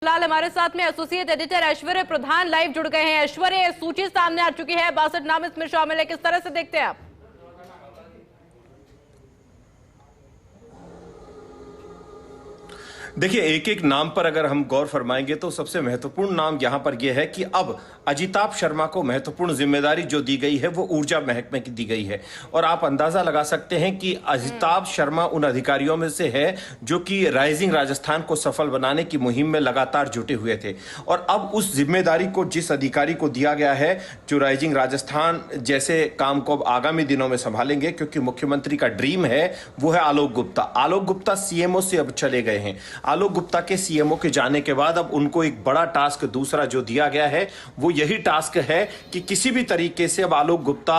फिलहाल हमारे साथ में एसोसिएट एडिटर ऐश्वर्य प्रधान लाइव जुड़ गए हैं। ऐश्वर्य, सूची सामने आ चुकी है, 62 नाम इसमें शामिल है, किस तरह से देखते हैं आप? देखिए, एक एक नाम पर अगर हम गौर फरमाएंगे तो सबसे महत्वपूर्ण नाम यहां पर यह है कि अब अजिताभ शर्मा को महत्वपूर्ण जिम्मेदारी जो दी गई है वो ऊर्जा महकमे की दी गई है। और आप अंदाजा लगा सकते हैं कि अजिताभ शर्मा उन अधिकारियों में से है जो कि राइजिंग राजस्थान को सफल बनाने की मुहिम में लगातार जुटे हुए थे। और अब उस जिम्मेदारी को जिस अधिकारी को दिया गया है जो राइजिंग राजस्थान जैसे काम को अब आगामी दिनों में संभालेंगे, क्योंकि मुख्यमंत्री का ड्रीम है, वो है आलोक गुप्ता। आलोक गुप्ता सीएमओ से अब चले गए हैं। आलोक गुप्ता के सीएमओ के जाने के बाद अब उनको एक बड़ा टास्क दूसरा जो दिया गया है वो यही टास्क है कि किसी भी तरीके से अब आलोक गुप्ता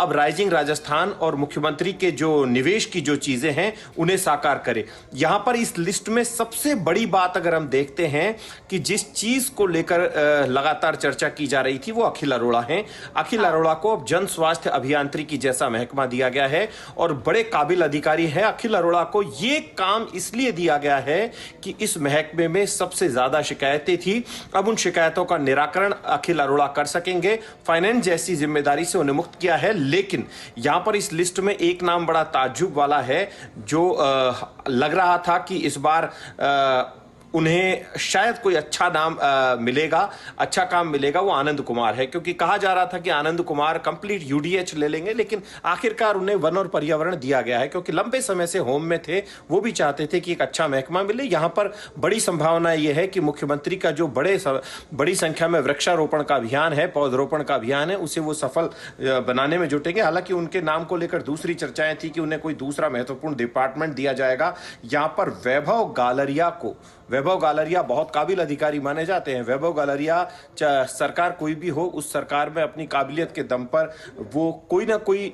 अब राइजिंग राजस्थान और मुख्यमंत्री के जो निवेश की जो चीजें हैं उन्हें साकार करे। यहां पर इस लिस्ट में सबसे बड़ी बात अगर हम देखते हैं कि जिस चीज को लेकर लगातार चर्चा की जा रही थी वो अखिल अरोड़ा हैं। अखिल अरोड़ा को अब जन स्वास्थ्य अभियांत्रिकी जैसा महकमा दिया गया है और बड़े काबिल अधिकारी है। अखिल अरोड़ा को यह काम इसलिए दिया गया है कि इस महकमे में सबसे ज्यादा शिकायतें थी, अब उन शिकायतों का निराकरण अखिल अरोड़ा कर सकेंगे। फाइनेंस जैसी जिम्मेदारी से उन्हें मुक्त किया है। लेकिन यहां पर इस लिस्ट में एक नाम बड़ा ताज्जुब वाला है जो लग रहा था कि इस बार उन्हें शायद कोई अच्छा नाम मिलेगा, अच्छा काम मिलेगा, वो आनंद कुमार है। क्योंकि कहा जा रहा था कि आनंद कुमार कंप्लीट यूडीएच ले लेंगे, लेकिन आखिरकार उन्हें वन और पर्यावरण दिया गया है क्योंकि लंबे समय से होम में थे। वो भी चाहते थे कि एक अच्छा महकमा मिले। यहां पर बड़ी संभावना यह है कि मुख्यमंत्री का जो बड़ी संख्या में वृक्षारोपण का अभियान है, पौधरोपण का अभियान है, उसे वो सफल बनाने में जुटेंगे। हालांकि उनके नाम को लेकर दूसरी चर्चाएं थी कि उन्हें कोई दूसरा महत्वपूर्ण डिपार्टमेंट दिया जाएगा। यहां पर वैभव गालरिया बहुत काबिल अधिकारी माने जाते हैं। वैभव गालरिया सरकार कोई भी हो, उस सरकार में अपनी काबिलियत के दम पर वो कोई ना कोई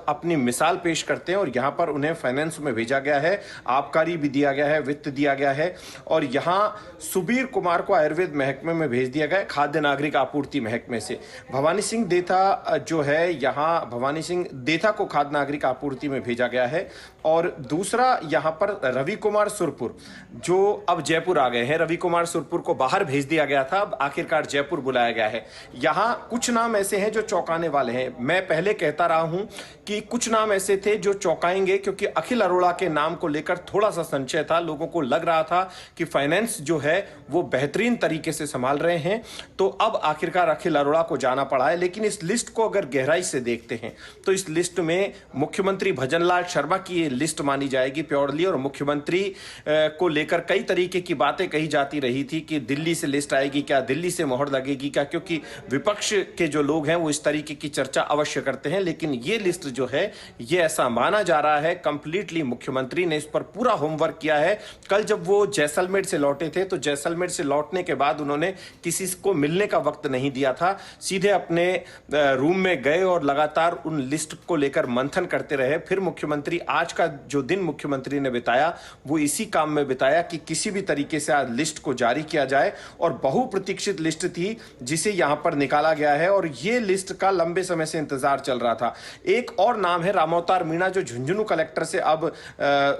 अपनी मिसाल पेश करते हैं और यहाँ पर उन्हें फाइनेंस में भेजा गया है, आबकारी भी दिया गया है, वित्त दिया गया है। और यहाँ सुबीर कुमार को आयुर्वेद महकमे में भेज दिया गया है, खाद्य नागरिक आपूर्ति महकमे से। भवानी सिंह देथा जो है, यहाँ भवानी सिंह देथा को खाद्य नागरिक आपूर्ति में भेजा गया है। और दूसरा यहाँ पर रवि कुमार सुरपुर जो अब जयपुर आ गए हैं। रवि कुमार सुरपुर को बाहर भेज दिया गया था, अब आखिरकार जयपुर बुलाया गया है। यहां कुछ नाम ऐसे हैं जो चौंकाने वाले हैं। मैं पहले कहता रहा हूं कि कुछ नाम ऐसे थे जो चौंकाएंगे, क्योंकि अखिल अरोड़ा के नाम को लेकर थोड़ा सा संशय था। लोगों को लग रहा था कि फाइनेंस जो है वो बेहतरीन तरीके से संभाल रहे हैं, तो अब आखिरकार अखिल अरोड़ा को जाना पड़ा है। लेकिन इस लिस्ट को अगर गहराई से देखते हैं तो इस लिस्ट में मुख्यमंत्री भजनलाल शर्मा की ये लिस्ट मानी जाएगी प्योरली। और मुख्यमंत्री को लेकर कई तरीके की बातें कही जाती रही थी कि दिल्ली से लिस्ट आएगी क्या, दिल्ली से मोहर लगेगी क्या, क्योंकि विपक्ष के जो लोग हैं वो इस तरीके की चर्चा अवश्य करते हैं। लेकिन ये लिस्ट जो है ये ऐसा माना जा रहा है कंप्लीटली मुख्यमंत्री ने इस पर पूरा होमवर्क किया है। कल जब वो जैसलमेर से लौटे थे तो जैसलमेर से लौटने के बाद उन्होंने किसी को मिलने का वक्त नहीं दिया था, सीधे अपने रूम में गए और लगातार उन लिस्ट को लेकर मंथन करते रहे। फिर मुख्यमंत्री आज का जो दिन मुख्यमंत्री ने बिताया वो इसी काम में बिताया कि किसी भी तरीके से आज लिस्ट को जारी किया जाए। और बहुप्रतीक्षित लिस्ट थी जिसे यहां पर निकाला गया है और ये लिस्ट का लंबे समय से इंतजार चल रहा था। एक और नाम है रामोतार मीणा जो झुंझुनू कलेक्टर से अब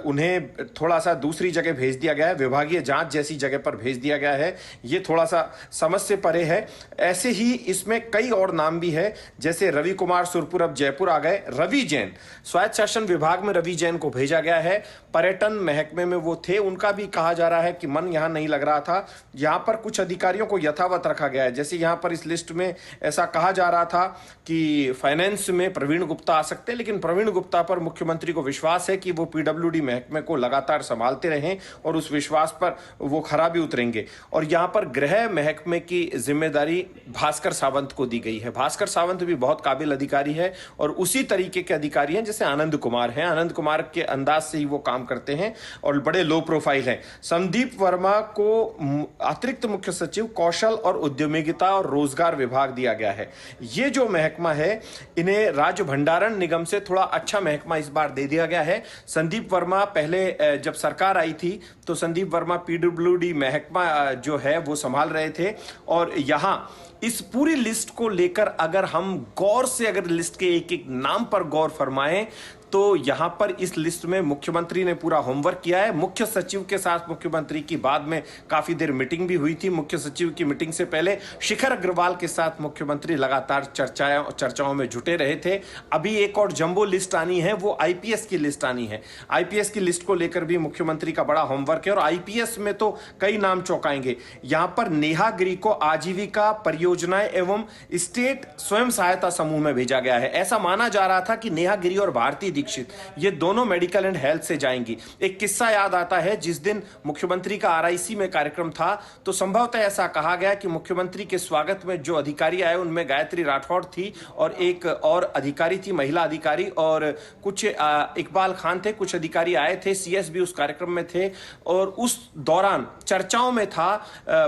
उन्हें थोड़ा सा दूसरी जगह भेज दिया गया है, विभागीय जांच जैसी जगह पर भेज दिया गया है। ये थोड़ा सा समझ से परे है। ऐसे ही इसमें कई और नाम भी है, जैसे रवि कुमार सुरपुर अब जयपुर आ गए। रवि जैन स्वायत्त शासन विभाग में रवि जैन को भेजा गया है। पर्यटन महकमे में वो थे, उनका भी कहा जा रहा है कि मन यहां नहीं लग रहा था। यहां पर कुछ अधिकारियों को यथावत रखा गया है, जैसे यहां पर इस लिस्ट में ऐसा कहा जा रहा था कि फाइनेंस में प्रवीण गुप्ता आ सकते हैं, लेकिन प्रवीण गुप्ता पर मुख्यमंत्री को विश्वास है कि वो पीडब्ल्यूडी महकमे को लगातार संभालते रहें और उस विश्वास पर वो खरा भी उतरेंगे। और यहां पर गृह महकमे की जिम्मेदारी भास्कर सावंत को दी गई है। भास्कर सावंत भी बहुत काबिल अधिकारी है और उसी तरीके के अधिकारी हैं जैसे आनंद कुमार हैं। आनंद कुमार के अंदाज से ही वो काम करते हैं और बड़े लो प्रोफाइल हैं। संदीप वर्मा को अतिरिक्त मुख्य सचिव कौशल और उद्यमिता और रोजगार विभाग दिया गया है। ये जो महकमा है इन्हें राज्य भंडारण निगम से थोड़ा अच्छा महकमा इस बार दे दिया गया है। संदीप वर्मा पहले जब सरकार आई थी तो संदीप वर्मा पीडब्ल्यूडी महकमा जो है वो संभाल रहे थे। और यहां इस पूरी लिस्ट को लेकर अगर हम गौर से अगर लिस्ट के एक एक नाम पर गौर फरमाएं तो यहाँ पर इस लिस्ट में मुख्यमंत्री ने पूरा होमवर्क किया है। मुख्य सचिव के साथ मुख्यमंत्री की बाद में काफी देर मीटिंग भी हुई थी। मुख्य सचिव की मीटिंग से पहले शिखर अग्रवाल के साथ मुख्यमंत्री लगातार चर्चाओं में जुटे रहे थे। अभी एक और जंबो लिस्ट आनी है, वो आईपीएस की लिस्ट आनी है। आईपीएस की लिस्ट को लेकर भी मुख्यमंत्री का बड़ा होमवर्क है और आईपीएस में तो कई नाम चौंकाएंगे। यहां पर नेहा गिरी को आजीविका परियोजनाएं एवं स्टेट स्वयं सहायता समूह में भेजा गया है। ऐसा माना जा रहा था कि नेहा गिरी और भारती दीक्षित ये दोनों मेडिकल एंड हेल्थ से जाएंगी। एक किस्सा याद आता है, जिस दिन मुख्यमंत्री का आरआईसी में कार्यक्रम था तो संभवतः ऐसा कहा गया कि मुख्यमंत्री के स्वागत में जो अधिकारी आए उनमें गायत्री राठौड़ थी और एक और अधिकारी थी, महिला अधिकारी, और कुछ इकबाल खान थे। कुछ अधिकारी आए थे, सीएस भी उस कार्यक्रम में थे और उस दौरान चर्चाओं में था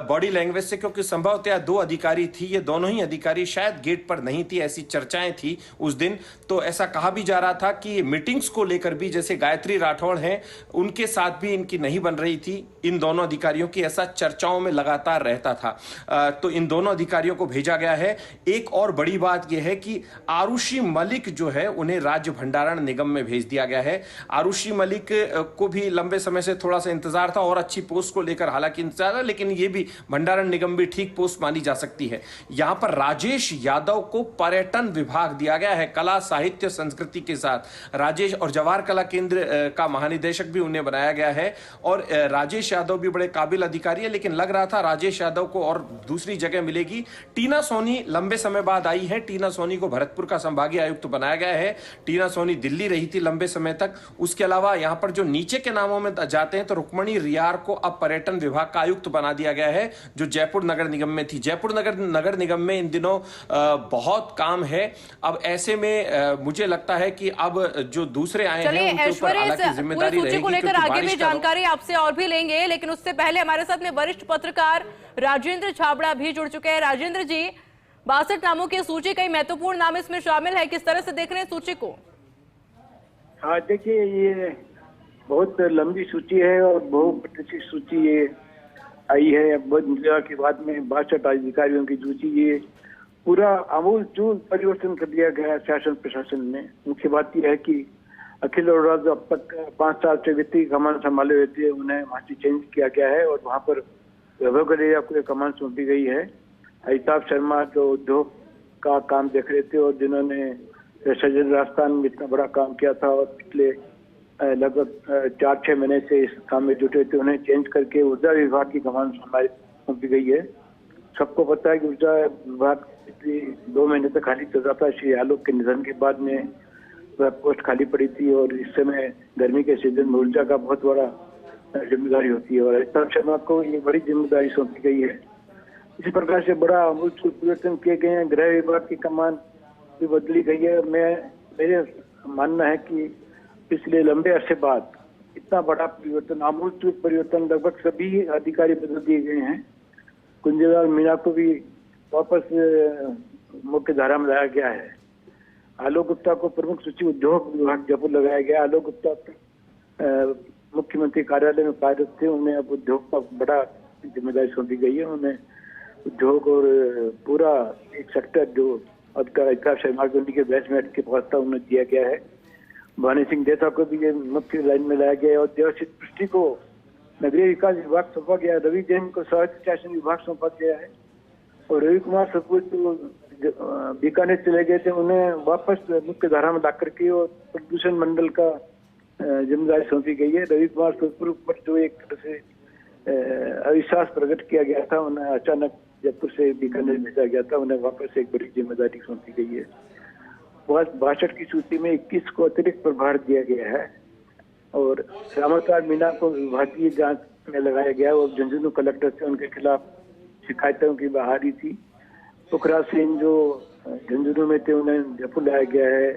बॉडी लैंग्वेज से, क्योंकि संभवतः दो अधिकारी थी, ये दोनों ही अधिकारी शायद गेट पर नहीं थी, ऐसी चर्चाएं थी उस दिन। तो ऐसा कहा भी जा रहा था कि मीटिंग्स को लेकर भी जैसे गायत्री राठौड़ हैं उनके साथ भी इनकी नहीं बन रही थी, इन दोनों अधिकारियों की, ऐसा चर्चाओं में लगातार रहता था। तो इन दोनों अधिकारियों को भेजा गया है। एक और बड़ी बात यह है कि आरुषि मलिक जो है उन्हें राज्य भंडारण निगम में भेज दिया गया है। आरुषि मलिक को भी लंबे समय से थोड़ा सा इंतजार था और अच्छी पोस्ट को लेकर हालांकि इंतजार था, लेकिन ये भी भंडारण निगम भी ठीक पोस्ट मानी जा सकती है। यहां पर राजेश यादव को पर्यटन विभाग दिया गया है, कला साहित्य संस्कृति के साथ। राजेश और जवाहर कला केंद्र का महानिदेशक भी उन्हें बनाया गया है और राजेश यादव भी बड़े काबिल अधिकारी है, लेकिन लग रहा था राजेश यादव को और दूसरी जगह मिलेगी। टीना सोनी लंबे समय बाद आई है। टीना सोनी को भरतपुर का संभागीय आयुक्त बनाया गया है। टीना सोनी दिल्ली रही थी लंबे समय तक। उसके अलावा यहां पर जो नीचे के नामों में जाते हैं तो रुक्मणी रियार को अब पर्यटन विभाग का आयुक्त बना दिया गया है, जो जयपुर नगर निगम में थी। जयपुर नगर निगम में इन दिनों बहुत काम है। अब ऐसे में मुझे लगता है कि अब जो दूसरे आए हैं उनके ऊपर हालांकि जिम्मेदारी रहेगी, को लेकर आगे भी जानकारी आपसे और भी लेंगे, लेकिन उससे पहले हमारे साथ में वरिष्ठ पत्रकार राजेंद्र छाबड़ा भी जुड़ चुके हैं। राजेंद्र जी, 62 नामों की सूची, कई महत्वपूर्ण नाम इसमें शामिल है, किस तरह से देख रहे हैं सूची को? हाँ देखिए, ये बहुत लंबी सूची है और बहुप्रतीक्षित सूची ये आई है। के बाद में 62 अधिकारियों की सूची, ये पूरा आमूल-चूल परिवर्तन कर दिया गया शासन प्रशासन में। मुख्य बात यह है कि अखिल अरोड़ा जो अब तक 5 साल से वित्तीय कमान संभाले हुए थे, उन्हें वहाँ से चेंज किया गया है और वहाँ पर वैभव गडेरिया को कमान सौंपी गई है। अजिताभ शर्मा जो उद्योग का काम देख रहे थे और जिन्होंने सज्जन राजस्थान में इतना बड़ा काम किया था और पिछले लगभग 4-6 महीने से इस काम में जुटे थे, उन्हें चेंज करके ऊर्जा विभाग की कमान सौंपी गई है। सबको पता है कि ऊर्जा विभाग 2 महीने तक खाली चल रहा था। श्री आलोक के निधन के बाद में वह पोस्ट खाली पड़ी थी और इस समय गर्मी के सीजन में ऊर्जा का बहुत बड़ा जिम्मेदारी होती है और अजिताभ शर्मा को ये बड़ी जिम्मेदारी सौंपी गई है। इसी प्रकार से बड़ा अमूलचूल परिवर्तन किए गए हैं। गृह विभाग की कमान भी बदली गई है। मेरे मानना है कि पिछले लंबे अरसे बाद इतना बड़ा परिवर्तन, आमूलचूल परिवर्तन, लगभग सभी अधिकारी बदल दिए गए हैं। कुंजलाल मीणा को भी वापस मुख्य धारा में लाया गया है। आलोक गुप्ता को प्रमुख सचिव उद्योग विभाग जयपुर लगाया गया। आलोक गुप्ता मुख्यमंत्री कार्यालय में कार्यरत थे, उन्हें अब उद्योग का बड़ा जिम्मेदारी सौंपी गई है। उन्हें उद्योग और पूरा एक सेक्टर जो अजिताभ शर्मा के उनके बैचमेट के पास था उन्हें दिया गया है। भानी सिंह देथा को भी ये मुख्य लाइन में लाया गया है और देवसित पृष्टि को नगरीय विकास विभाग सौंपा गया है। रवि जैन को सड़क शासन विभाग सौंपा गया है और रवि कुमार सपूत जो बीकानेर चले गए थे, उन्हें वापस मुख्य धारा में ला करके और प्रदूषण मंडल का जिम्मेदारी सौंपी गई है। रवि कुमार सपूत पर जो एक तरह से अविश्वास प्रकट किया गया था, उन्हें अचानक जयपुर से बीकानेर भेजा गया था, उन्हें वापस एक बड़ी जिम्मेदारी सौंपी गई है। 62 की सूची में 21 को अतिरिक्त प्रभार दिया गया है और श्यामलाल मीणा को विभागीय जांच में लगाया गया और झुंझुनू कलेक्टर से उनके खिलाफ शिकायतों की बहाली थी। पुखराज सिंह जो झुंझुनू में थे, उन्हें जयपुर लाया गया है।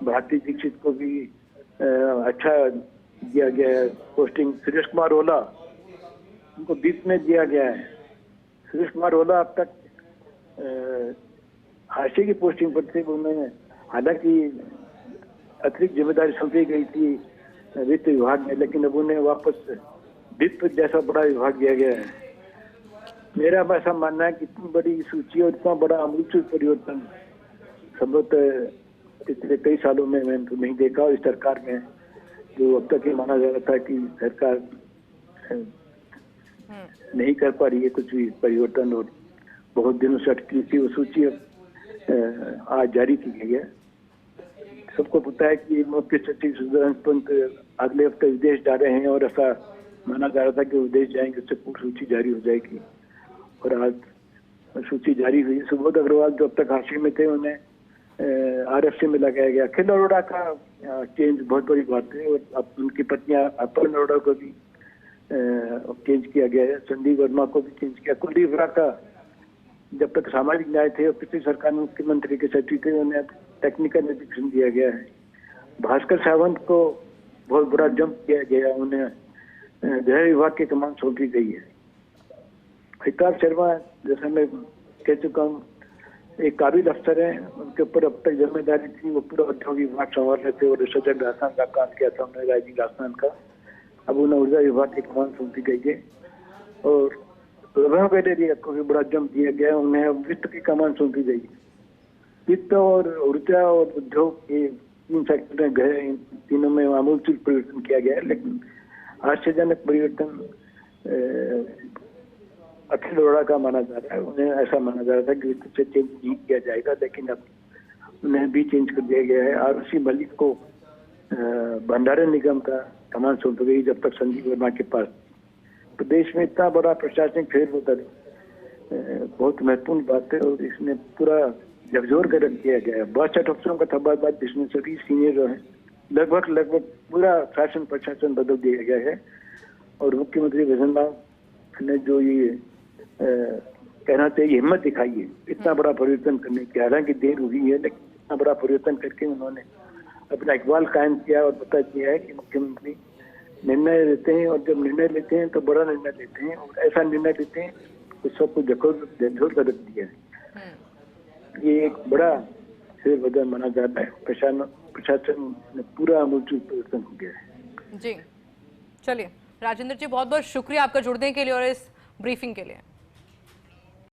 भारती दीक्षित को भी अच्छा दिया गया है पोस्टिंग। सुरेश कुमार ओला उनको बीच में दिया गया है। सुरेश कुमार ओला अब तक हाशिए की पोस्टिंग पर थे, उन्हें हालांकि अतिरिक्त जिम्मेदारी सौंपी गई थी वित्त विभाग में, लेकिन अब उन्हें वापस वित्त जैसा बड़ा विभाग दिया गया है। मेरा ऐसा मानना है कि इतनी बड़ी सूची और इतना बड़ा आमूलचूल परिवर्तन संभवतः पिछले कई सालों में मैंने तो नहीं देखा। और इस सरकार में जो अब तक ये माना जा रहा था कि सरकार नहीं कर पा रही है कुछ भी परिवर्तन और बहुत दिनों से अटकी थी, वो सूची अब आज जारी की गई है। सबको पता है कि मुख्य सचिव सुधांशु पंत अगले हफ्ते विदेश जा रहे हैं और ऐसा माना जा रहा था कि विदेश जाएंगे उससे पूरी सूची जारी हो जाएगी, और आज सूची जारी हुई। सुबोध अग्रवाल जो अब तक हाशिए में थे उन्हें RFC में लगाया गया। अखिल अरोड़ा का चेंज बहुत बड़ी बात है, और अब उनकी पत्नी अपर्णा अरोड़ा को भी चेंज किया गया है। संदीप वर्मा को भी चेंज किया। कुलदीप राय का जब तक सामाजिक न्याय थे और पिछली सरकार में मुख्यमंत्री के सचिव थे उन्हें टेक्निकल एजुकेशन दिया गया है। भास्कर सावंत को बहुत बड़ा जंप किया गया, उन्हें गृह विभाग की कमान सौंपी गई है। अमिताभ शर्मा जैसा मैं कह चुका हूँ एक काबिल अफसर है, उनके ऊपर अब तक जिम्मेदारी थी, वो पूरा उद्योग विभाग संभाल रहे थे और सजग राजस्थान का काम किया था उन्होंने, राजीव राजस्थान का। अब उन्हें ऊर्जा विभाग की कमान सौंपी गई है। और प्रभा बेडेरिया को भी बड़ा जंप दिया गया, उन्हें वित्त की कमान सौंपी गई। वित्त और ऊर्जा और उद्योग के तीन सेक्टर गए, इन तीनों में आमूलचूल परिवर्तन किया गया है। लेकिन आश्चर्यजनक परिवर्तन अखिल अरोड़ा का माना जा रहा है। उन्हें ऐसा माना जा रहा था कि वित्त से चेंज नहीं किया जाएगा, लेकिन अब उन्हें भी चेंज कर दिया गया है। RC मलिक को भंडारण निगम का कमान सौंप गई जब तक संजीव वर्मा के पास। प्रदेश में इतना बड़ा प्रशासनिक फेरबदल बहुत महत्वपूर्ण बात है, और इसमें पूरा झकझोर कर रख दिया गया है। 62 अफसरों का तबादला जिसमें सभी सीनियर जो है लगभग पूरा शासन प्रशासन बदल दिया गया है। और मुख्यमंत्री भजनलाल ने जो ये कहना चाहिए हिम्मत दिखाई है इतना बड़ा परिवर्तन करने की, हालांकि देर हुई है लेकिन इतना बड़ा परिवर्तन करके उन्होंने अपना इकबाल कायम किया और बता दिया है कि मुख्यमंत्री निर्णय लेते हैं, और जब निर्णय लेते हैं तो बड़ा निर्णय लेते हैं, और ऐसा निर्णय लेते हैं तो सबको झकझोर कर रख दिया है। ये एक बड़ा फेरबदल माना जाता है। प्रशासन में पूरा आमूलचूल परिवर्तन हो गया है। जी चलिए राजेंद्र जी, बहुत बहुत शुक्रिया आपका जुड़ने के लिए और इस ब्रीफिंग के लिए।